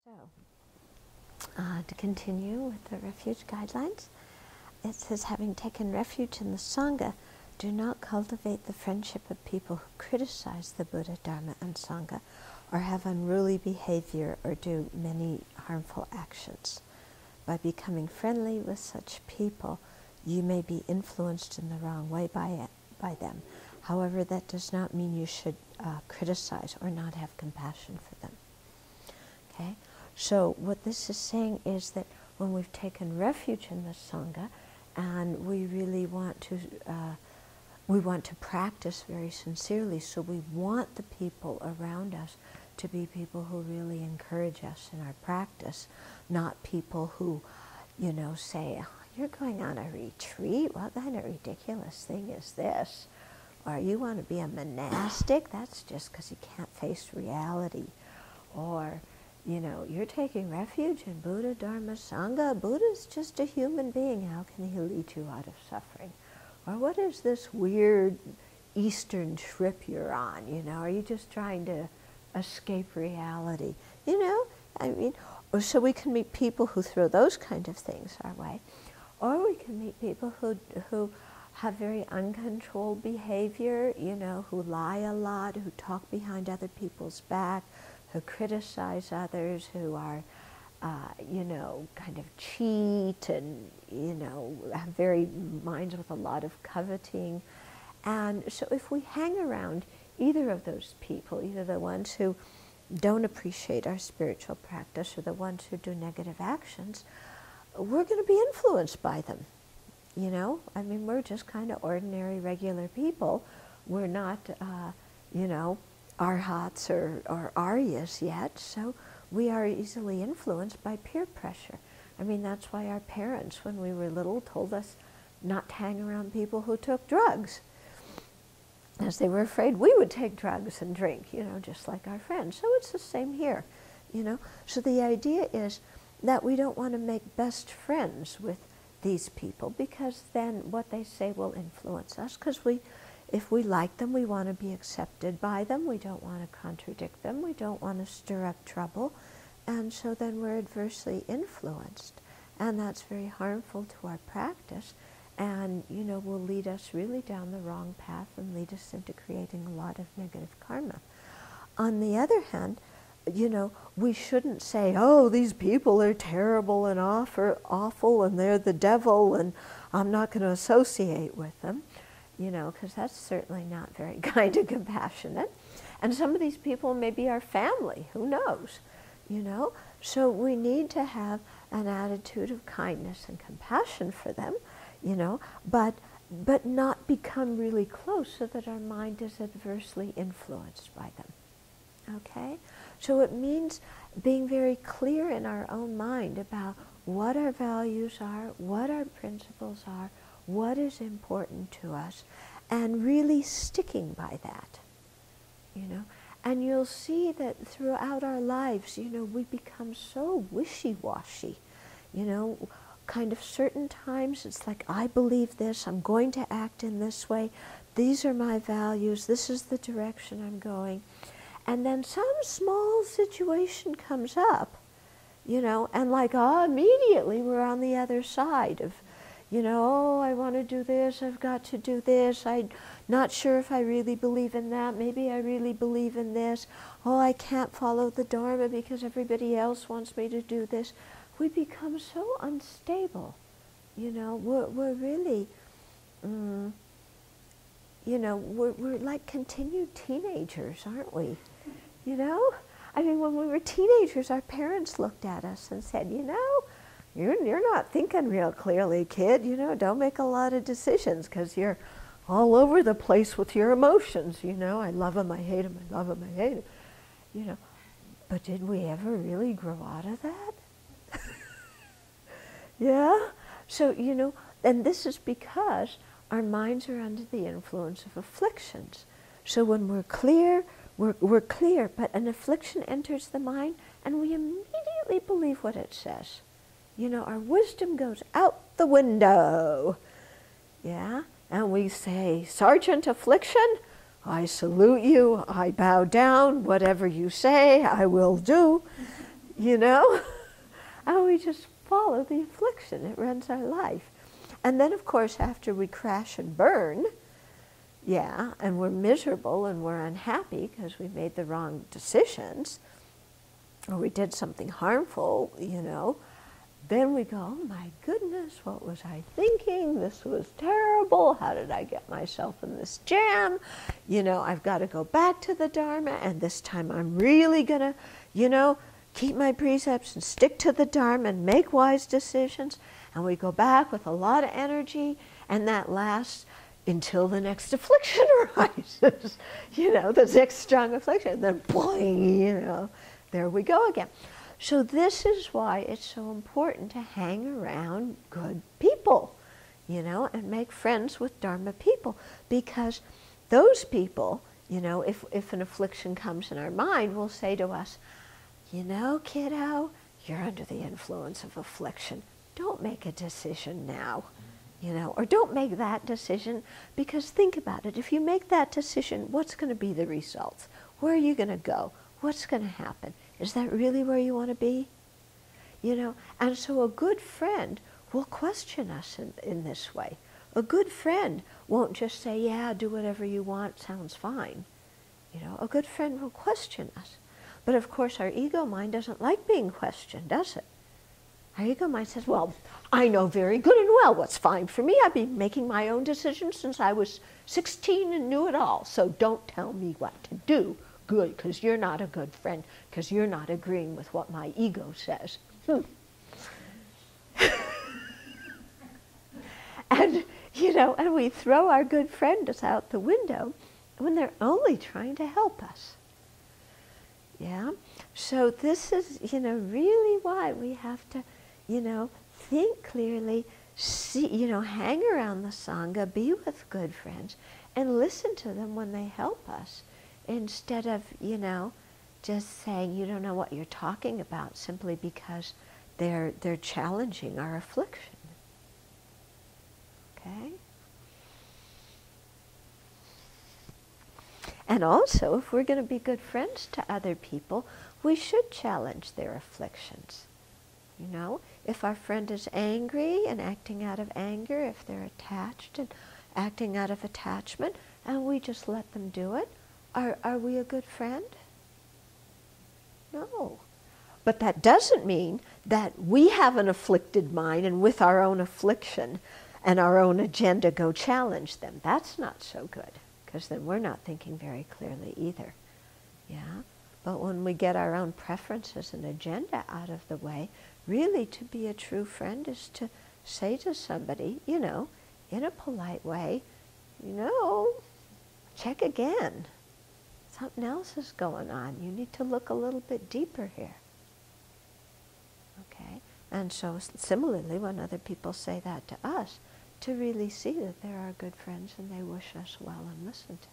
So, to continue with the refuge guidelines, it says, having taken refuge in the Sangha, do not cultivate the friendship of people who criticize the Buddha, Dharma, and Sangha, or have unruly behavior or do many harmful actions. By becoming friendly with such people, you may be influenced in the wrong way by them. However, that does not mean you should criticize or not have compassion for them. Okay? So what this is saying is that when we've taken refuge in the Sangha and we really want to practice very sincerely, so we want the people around us to be people who really encourage us in our practice, not people who, say, oh, you're going on a retreat? What kind of ridiculous thing is this? Or you want to be a monastic? That's just because you can't face reality. Or, you're taking refuge in Buddha, Dharma, Sangha. Buddha's just a human being. How can he lead you out of suffering? Or what is this weird Eastern trip you're on? Are you just trying to escape reality? Or so we can meet people who throw those kind of things our way. Or we can meet people who have very uncontrolled behavior, who lie a lot, who talk behind other people's back, who criticize others, who are, kind of cheat and, have very minds with a lot of coveting. And so if we hang around either of those people, either the ones who don't appreciate our spiritual practice or the ones who do negative actions, we're going to be influenced by them. We're just kind of ordinary, regular people. We're not, arhats or aryas yet, so we are easily influenced by peer pressure. That's why our parents, when we were little, told us not to hang around people who took drugs, as they were afraid we would take drugs and drink, just like our friends. So it's the same here, So the idea is that we don't want to make best friends with these people, because then what they say will influence us, because if we like them, we want to be accepted by them. We don't want to contradict them. We don't want to stir up trouble. And so then we're adversely influenced. And that's very harmful to our practice, and, will lead us really down the wrong path and lead us into creating a lot of negative karma. On the other hand, we shouldn't say, oh, these people are terrible and awful and they're the devil and I'm not going to associate with them, because that's certainly not very kind and compassionate. And some of these people may be our family, who knows, So we need to have an attitude of kindness and compassion for them, but not become really close so that our mind is adversely influenced by them. Okay? So it means being very clear in our own mind about what our values are, what our principles are, what is important to us, and really sticking by that, And you'll see that throughout our lives, we become so wishy-washy, kind of certain times it's like, I believe this, I'm going to act in this way, these are my values, this is the direction I'm going. And then some small situation comes up, and immediately we're on the other side of, oh, I want to do this, I've got to do this, I'm not sure if I really believe in that, maybe I really believe in this, oh, I can't follow the Dharma because everybody else wants me to do this. We become so unstable, we're really, we're like continued teenagers, aren't we? When we were teenagers, our parents looked at us and said, you're not thinking real clearly, kid, don't make a lot of decisions because you're all over the place with your emotions, I love them, I hate them, I love them, I hate them, But did we ever really grow out of that? Yeah? So, and this is because our minds are under the influence of afflictions. So when we're clear, we're clear, but an affliction enters the mind and we immediately believe what it says. Our wisdom goes out the window. Yeah? And we say, Sergeant Affliction, I salute you, I bow down, whatever you say, I will do. you know? And we just follow the affliction. It runs our life. And then, of course, after we crash and burn, yeah, and we're miserable and we're unhappy because we made the wrong decisions, or we did something harmful, you know, then we go, oh my goodness, what was I thinking? This was terrible. How did I get myself in this jam? You know, I've got to go back to the Dharma, and this time I'm really going to, you know, keep my precepts and stick to the Dharma and make wise decisions. And we go back with a lot of energy, and that lasts until the next affliction arises. You know, the next strong affliction, and then boing, you know, there we go again. So this is why it's so important to hang around good people, you know, and make friends with Dharma people, because those people, you know, if an affliction comes in our mind, will say to us, you know, kiddo, you're under the influence of affliction. Don't make a decision now, you know, or don't make that decision, because think about it. If you make that decision, what's going to be the results? Where are you going to go? What's going to happen? Is that really where you want to be? You know, and so a good friend will question us in this way. A good friend won't just say, yeah, do whatever you want, sounds fine. You know, a good friend will question us. But of course our ego mind doesn't like being questioned, does it? Our ego mind says, well, I know very good and well what's fine for me. I've been making my own decisions since I was 16 and knew it all, so don't tell me what to do. Good, because you're not a good friend, because you're not agreeing with what my ego says. And, you know, and we throw our good friends out the window when they're only trying to help us. Yeah? So this is, you know, really why we have to, you know, think clearly, see, you know, hang around the Sangha, be with good friends, and listen to them when they help us, instead of, you know, just saying you don't know what you're talking about simply because they're challenging our affliction. Okay? And also, if we're going to be good friends to other people, we should challenge their afflictions. You know, if our friend is angry and acting out of anger, if they're attached and acting out of attachment, and we just let them do it, are we a good friend? No. But that doesn't mean that we have an afflicted mind and with our own affliction and our own agenda go challenge them. That's not so good, because then we're not thinking very clearly either. Yeah? But when we get our own preferences and agenda out of the way, really to be a true friend is to say to somebody, you know, in a polite way, you know, check again. Something else is going on. You need to look a little bit deeper here. Okay? And so similarly, when other people say that to us, to really see that they're our good friends and they wish us well and listen to